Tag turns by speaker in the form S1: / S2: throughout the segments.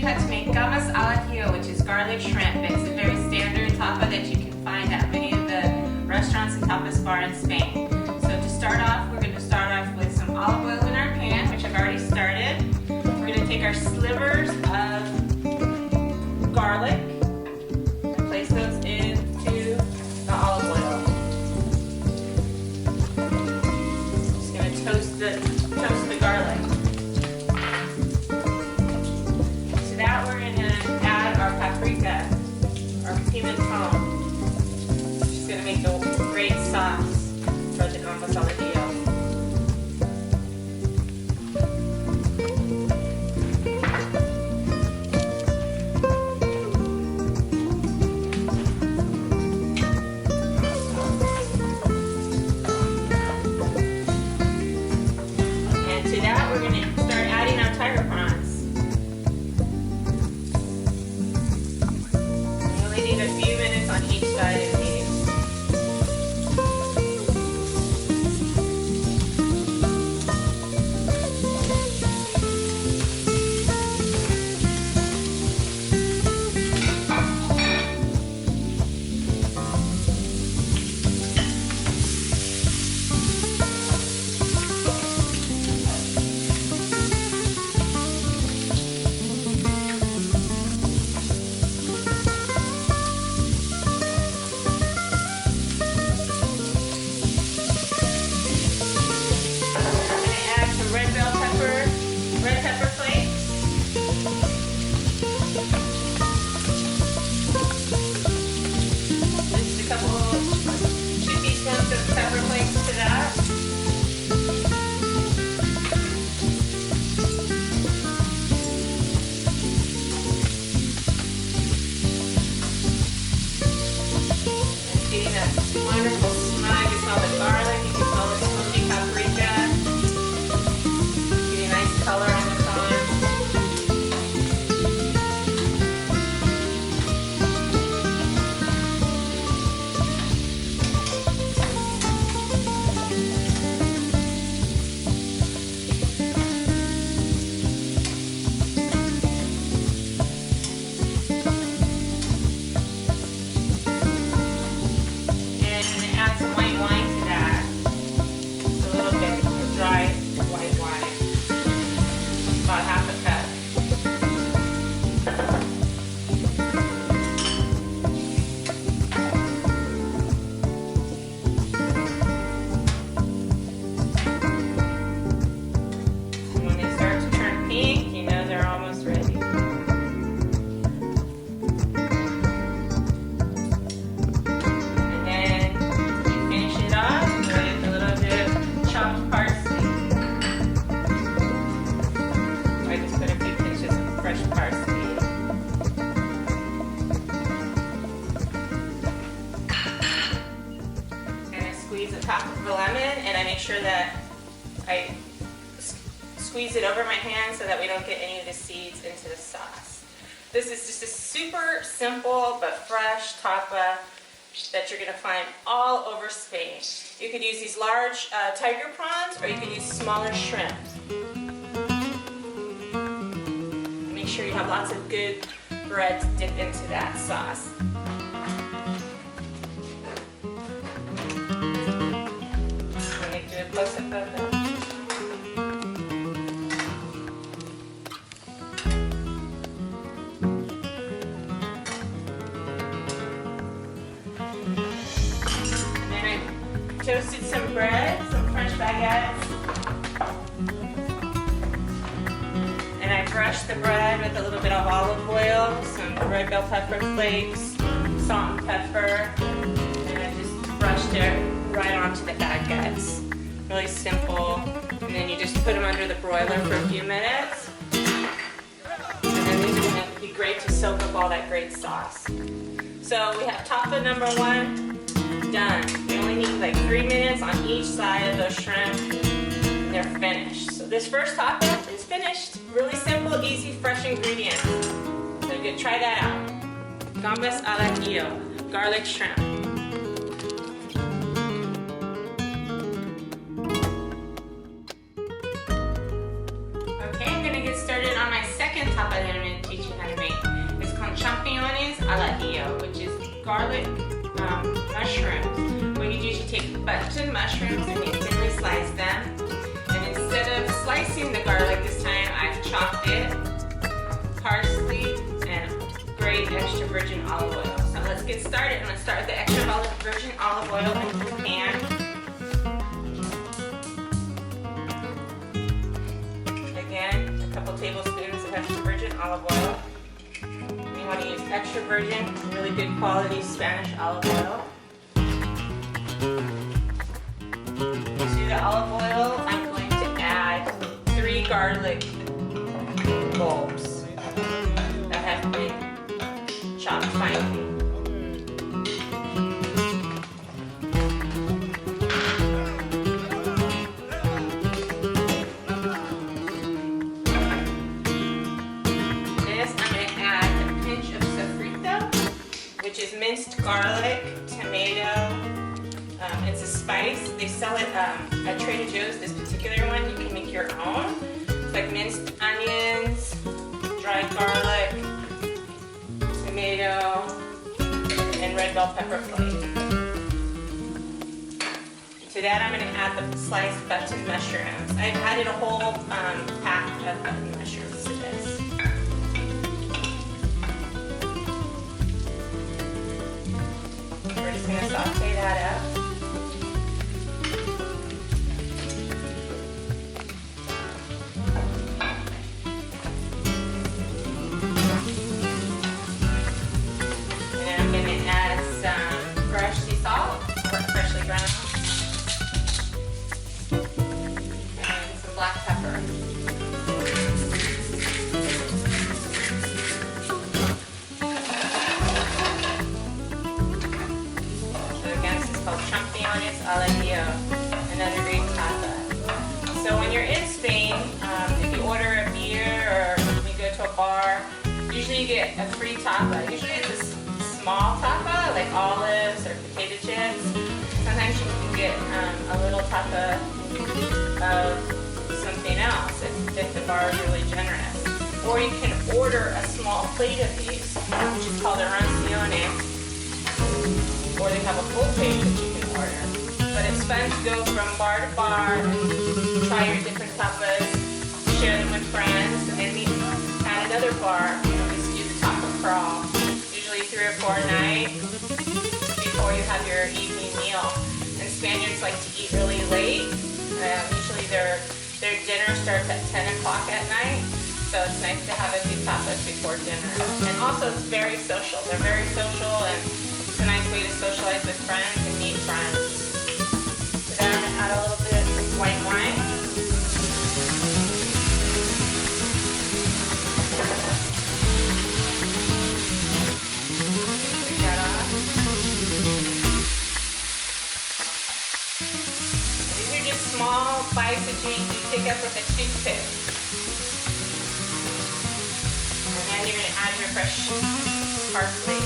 S1: how to make gambas al ajillo, which is garlic shrimp. It's a very standard tapa that you can find at many of the restaurants and tapas bar in Spain. So to start off, we're going to start off with some olive oil in our pan, which I've already started. We're going to take our slivers of garlic and place those into the olive oil. Just going to toast the garlic. To that we're going to add our paprika, our pimentón. It's going to make a great sauce for the gambas al ajillo. Wonderful smell. You can smell the garlic, you can smell the smoky paprika. Give you a nice color on the corn. Top of the lemon, and I make sure that I squeeze it over my hand so that we don't get any of the seeds into the sauce. This is just a super simple but fresh tapa that you're going to find all over Spain. You could use these large tiger prawns, or you could use smaller shrimp. Make sure you have lots of good bread to dip into that sauce. Close up of that. And then I toasted some bread, some French baguettes. And I brushed the bread with a little bit of olive oil, some red bell pepper flakes, salt and pepper, and I just brushed it right onto the baguettes. Really simple, and then you just put them under the broiler for a few minutes, and then these are going to be great to soak up all that great sauce. So we have tapa number 1 done. We only need like 3 minutes on each side of those shrimp, and they're finished. So this first tapa is finished. Really simple, easy, fresh ingredients. So you can try that out. Gambas al ajillo, garlic shrimp. Started on my second tapa that I'm going to teach you Champinones al ajillo, which is garlic mushrooms. What you do is you take button mushrooms and you thinly slice them. And instead of slicing the garlic this time, I've chopped it, parsley, and great extra virgin olive oil. So let's get started. I'm going to start with the extra virgin olive oil into the pan. Again, a couple tablespoons of extra virgin olive oil. You want to use extra virgin, really good quality Spanish olive oil. To the olive oil, I'm going to add 3 garlic bulbs that have been chopped finely. Which is minced garlic, tomato. It's a spice. They sell it at Trader Joe's. This particular one, you can make your own. It's like minced onions, dried garlic, tomato, and red bell pepper flake. To that, I'm going to add the sliced button mushrooms. I've added a whole pack of button mushrooms to this. We're just going to saute that up. And then I'm going to add some fresh sea salt, freshly ground, and some black pepper. Champinones al ajillo, another great tapa. So when you're in Spain, if you order a beer or you go to a bar, usually you get a free tapa. Usually it's a small tapa, like olives or potato chips. Sometimes you can get a little tapa of something else if the bar is really generous. Or you can order a small plate of these, which is called a raciones. Or they have a full plate that you can order. But it's fun to go from bar to bar and try your different tapas, share them with friends, and then meet at another bar. Just do the tapa crawl, usually 3 or 4 nights before you have your evening meal. And Spaniards like to eat really late. Usually their dinner starts at 10 o'clock at night. So it's nice to have a few tapas before dinner. And also it's very social. They're very social, and it's a nice way to socialize with friends and meet friends. So then I'm going to add a little bit of white wine. Take that off. These are just small bites of meat you pick up with a toothpick. And then you're going to add your fresh parsley.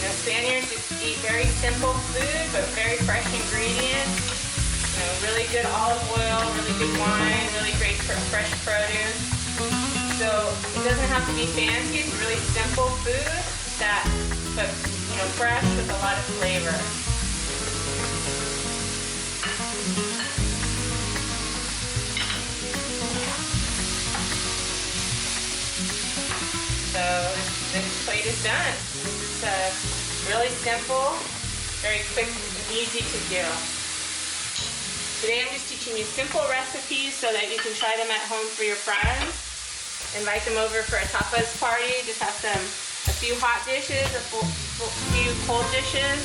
S1: Spaniards just eat very simple food, but very fresh ingredients. Really good olive oil, really good wine, really great fresh produce. So it doesn't have to be fancy. It's really simple food but fresh with a lot of flavor. So this plate is done. It's really simple, very quick and easy to do. Today I'm just teaching you simple recipes so that you can try them at home for your friends. Invite them over for a tapas party. Just have a few hot dishes, a few cold dishes,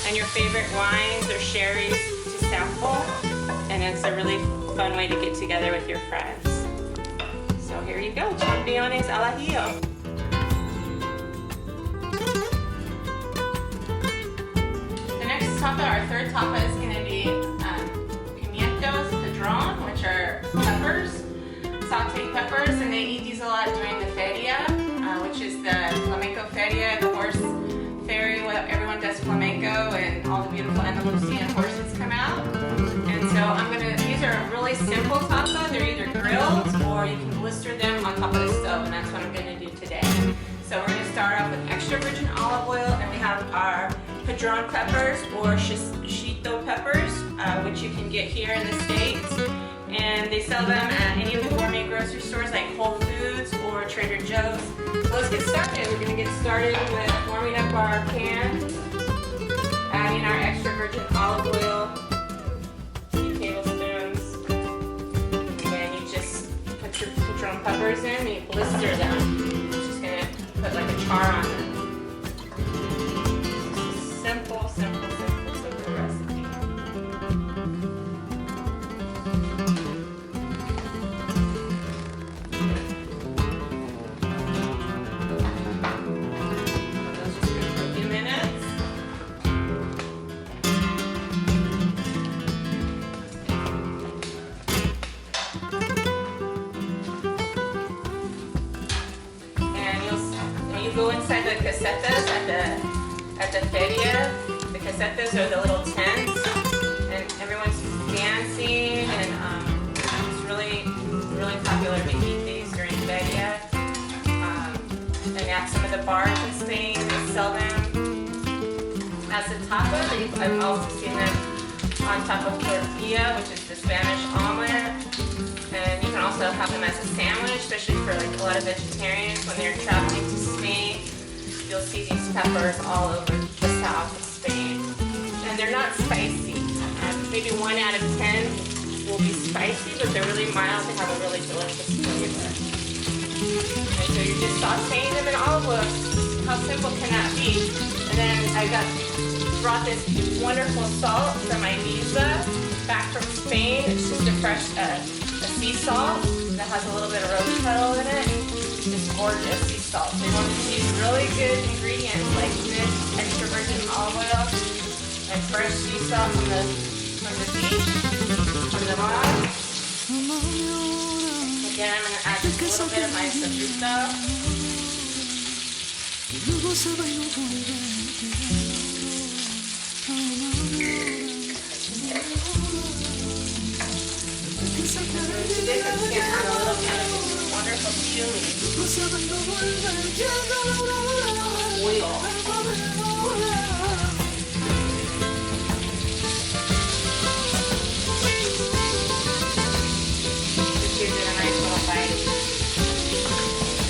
S1: and your favorite wines or sherries to sample. And it's a really fun way to get together with your friends. So here you go, Champinones al ajillo. Our third tapa is going to be pimientos Padron, which are peppers, sauteed peppers, and they eat these a lot during the feria, which is the flamenco feria, the horse ferry where everyone does flamenco and all the beautiful Andalusian horses come out. And so these are a really simple tapa. They're either grilled or you can blister them on top of the stove, and that's what I'm going to do today. So we're going to start off with extra virgin olive oil, and we have our Padron Peppers or Chorizo peppers, which you can get here in the States. And they sell them at any of the gourmet grocery stores like Whole Foods or Trader Joe's. So let's get started. We're going to get started with warming up our pan, adding our extra virgin olive oil, 2 tablespoons, and then you just put your Padron peppers in and you blister them. Just going to put like a char on them. Simple, simple, simple, simple recipe. Go inside the casetas at the feria. The casetas are the little tents, and everyone's dancing, and it's really popular to eat these during feria. And at some of the bars in Spain, they sell them as a tapa. I've also seen them on top of tortilla, which is the Spanish omelet. And you can also have them as a sandwich, especially for like a lot of vegetarians when they're traveling to Spain. You'll see these peppers all over the south of Spain. And they're not spicy. Maybe 1 out of 10 will be spicy, but they're really mild. They have a really delicious flavor. And so you're just sauteing them in olive oil. How simple can that be? And then I brought this wonderful salt from Diaz back from Spain. It's just a fresh sea salt that has a little bit of rose petal in it. It's gorgeous sea salt. So you want to use really good ingredients like this extra virgin olive oil and fresh sea salt from the beach, from the mar. Again, I'm going to add just a little bit of my sofrito. This is going to add a little bit of this wonderful chili oil. Just gives it a nice little bite.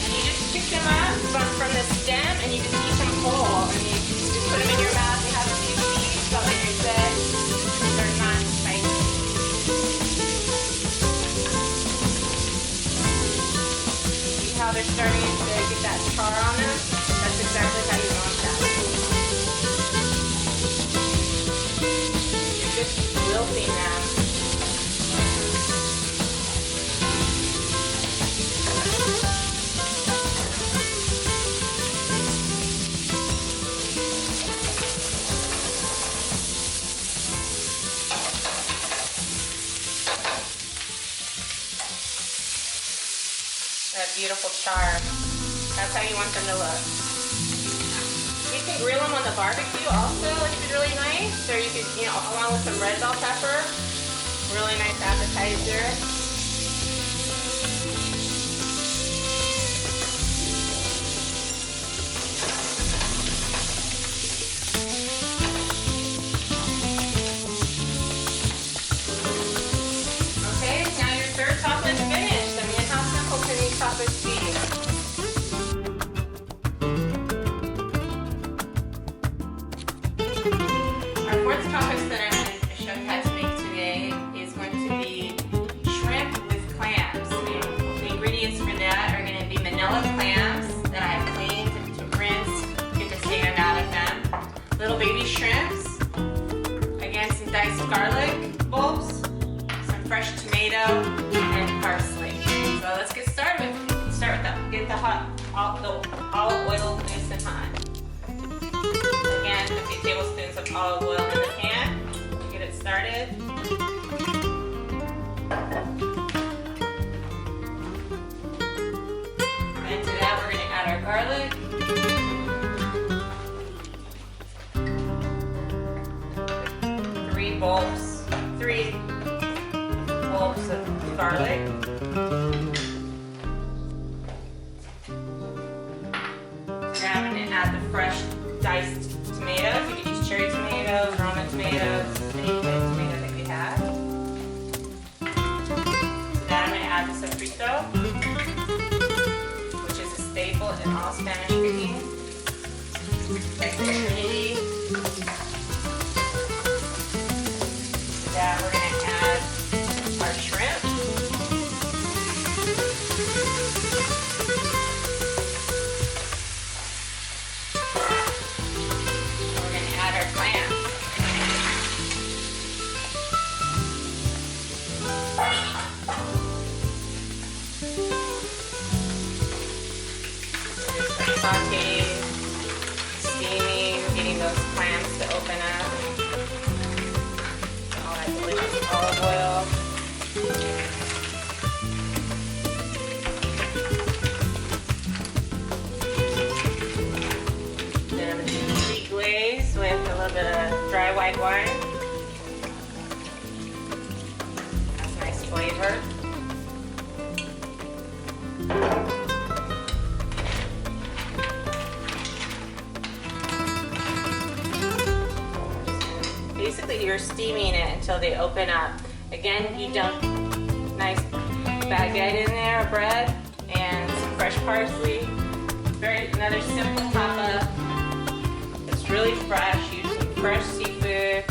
S1: And you just pick them up from the stem and you just eat them whole. And you just put them in your mouth. You have a few seeds, but like I said, they're not spicy. How they're starting to get that char on them. That's exactly how you want that. You're just wilting them. That beautiful char. That's how you want them to look. You can grill them on the barbecue also, which is really nice. Or you could, along with some red bell pepper. Really nice appetizer. Okay, now your third tapa is finished. I mean, how simple can these tapas be? Our fourth tapas that I'm going to show you how to make today is going to be shrimp with clams. The ingredients for that are going to be manila clams that I have cleaned to rinse, get the sand out of them. Little baby shrimps. Again, some diced garlic bulbs, some fresh tomato, and parsley. So let's get started. Start with that. Get the olive oil nice and hot. Again, a few tablespoons of olive oil in the pan to get it started. And to that, we're going to add our garlic. Three bulbs of garlic. add the sofrito, which is a staple in all Spanish cooking. Ready? To that, we're going to add our shrimp. We're going to add our clams. Sauteing, steaming, getting those clams to open up. All that delicious olive oil. Then I'm going to do pre-glaze with a little bit of dry white wine. That's a nice flavor. Basically, you're steaming it until they open up. Again, you dump nice baguette in there, bread, and some fresh parsley. Another simple tapa. It's really fresh. Use some fresh seafood,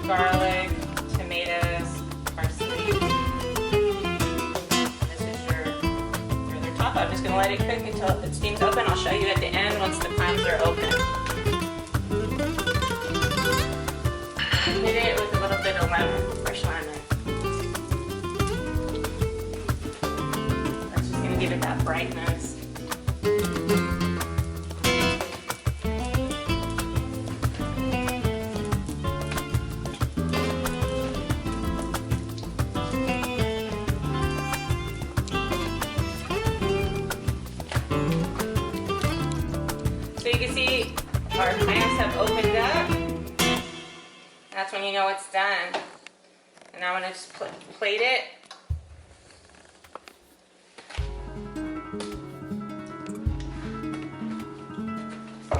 S1: garlic, tomatoes, parsley. This is your other tapa. I'm just going to let it cook until it steams open. I'll show you at the end once the clams are open. Hit it with a little bit of lemon, fresh lemon. That's just going to give it that brightness. So you can see our clams have opened up. That's when you know it's done. And now I'm going to just plate it. So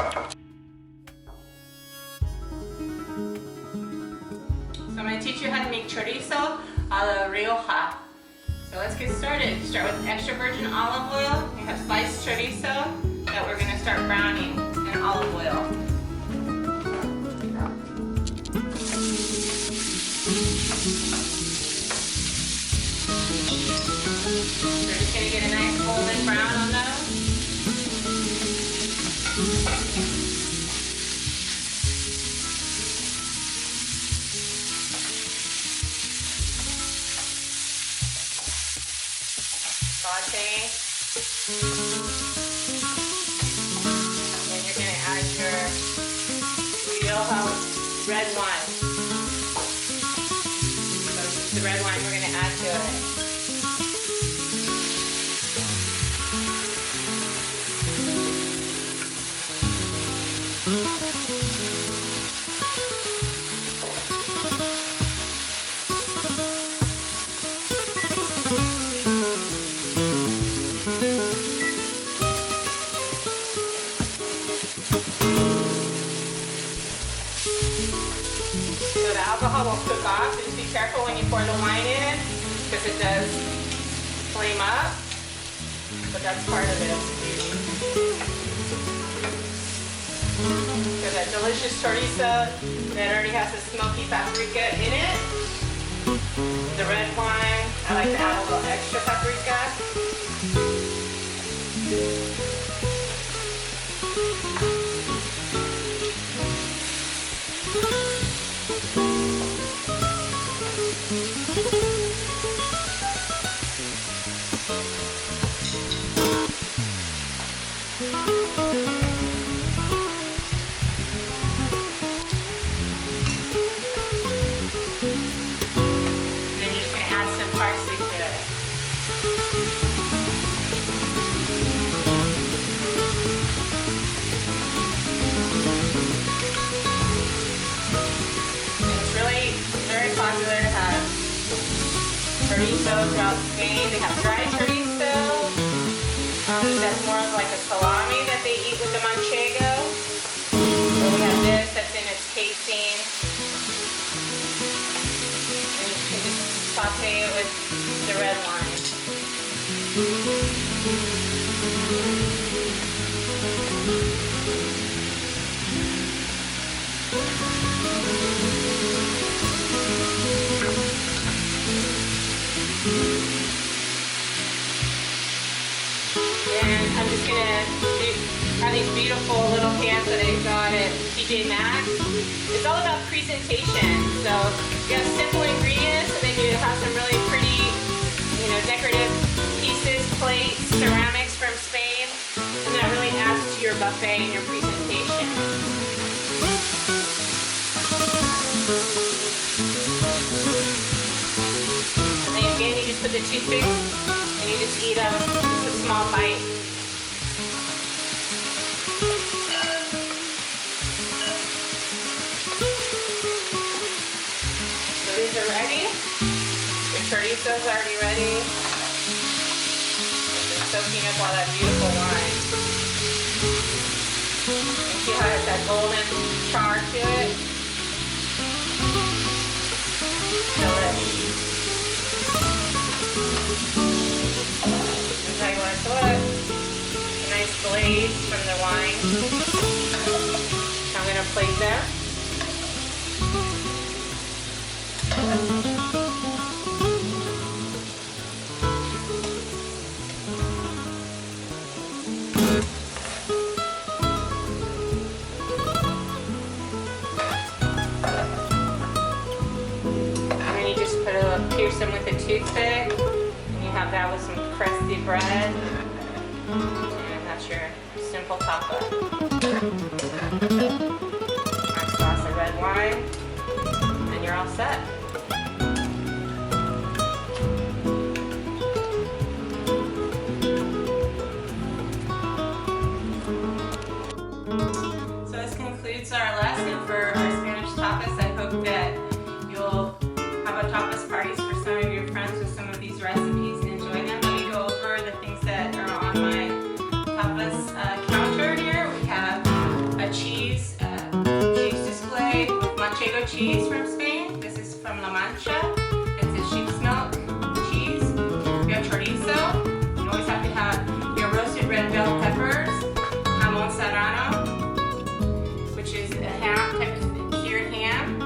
S1: I'm going to teach you how to make chorizo a la Rioja. So let's get started. Start with extra virgin olive oil. We have sliced chorizo that we're going to start browning in olive oil. We're just going to get a nice golden brown on those. Saute. And you're going to add your Rioja red wine. So this is the red wine we're going to add to it. So the alcohol won't cook off, so just be careful when you pour the wine in, because it does flame up, but that's part of it. So that delicious chorizo that already has the smoky paprika in it. The red wine, I like to add a little extra paprika. Chorizo throughout Spain. They have dry chorizo. That's more of like a salami that they eat with the manchego. So we have this that's in its casing. And you can just saute it with the red wine. And I'm just gonna have these beautiful little pans that I got at TJ Maxx. It's all about presentation. So you have simple ingredients, and then you have some really pretty, decorative pieces, plates, ceramics from Spain, and that really adds to your buffet and your presentation. And then again, you just put the toothpicks and you just eat them, just a small bite. So these are ready. Your chorizo's already ready. Just soaking up all that beautiful wine. And see how it has that golden char to it? Delicious. And I want to what? A nice glaze from the wine. I'm going to plate them. Pierce them with a toothpick, and you have that with some crusty bread, and that's your simple tapa. Nice glass of red wine, and you're all set. So this concludes our lesson for our Spanish tapas. I hope that you'll have a tapas parties for some of your friends with some of these recipes and enjoy them. Let me go over the things that are on my tapas counter here. We have a cheese display with manchego cheese from Spain. This is from La Mancha. It's a sheep's milk cheese. We have chorizo. You always have to have your roasted red bell peppers, jamon serrano, which is a ham, type of cured ham.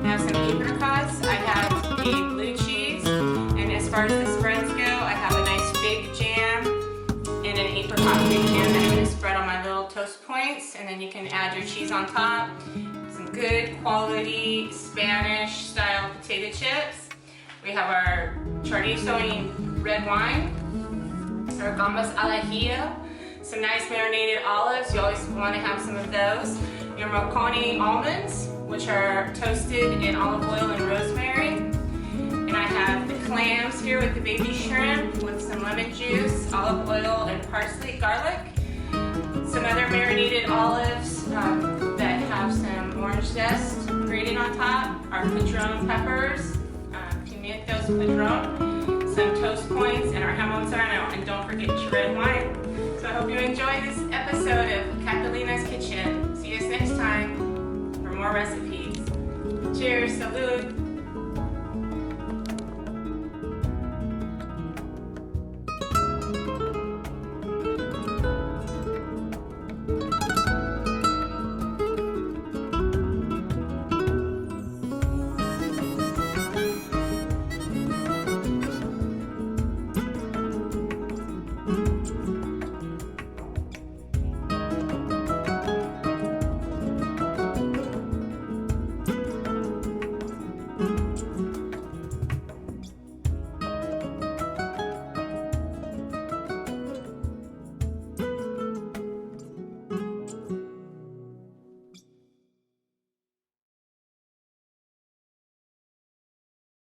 S1: I have some apricots. I have a blue cheese, and as far as the spreads go, I have a nice fig jam and an apricot fig jam that I'm going to spread on my little toast points, and then you can add your cheese on top. Some good quality Spanish style potato chips. We have our chorizo and red wine, our gambas al ajillo, some nice marinated olives. You always want to have some of those. Your moconi almonds, which are toasted in olive oil and rosemary. And I have the clams here with the baby shrimp with some lemon juice, olive oil, and parsley, garlic. Some other marinated olives that have some orange zest grated on top. Our Padron Peppers, pimientos Padron, some toast points, and our jamon serrano. And don't forget your red wine. So I hope you enjoyed this episode of Catalina's Kitchen. See you next time for more recipes. Cheers, salud.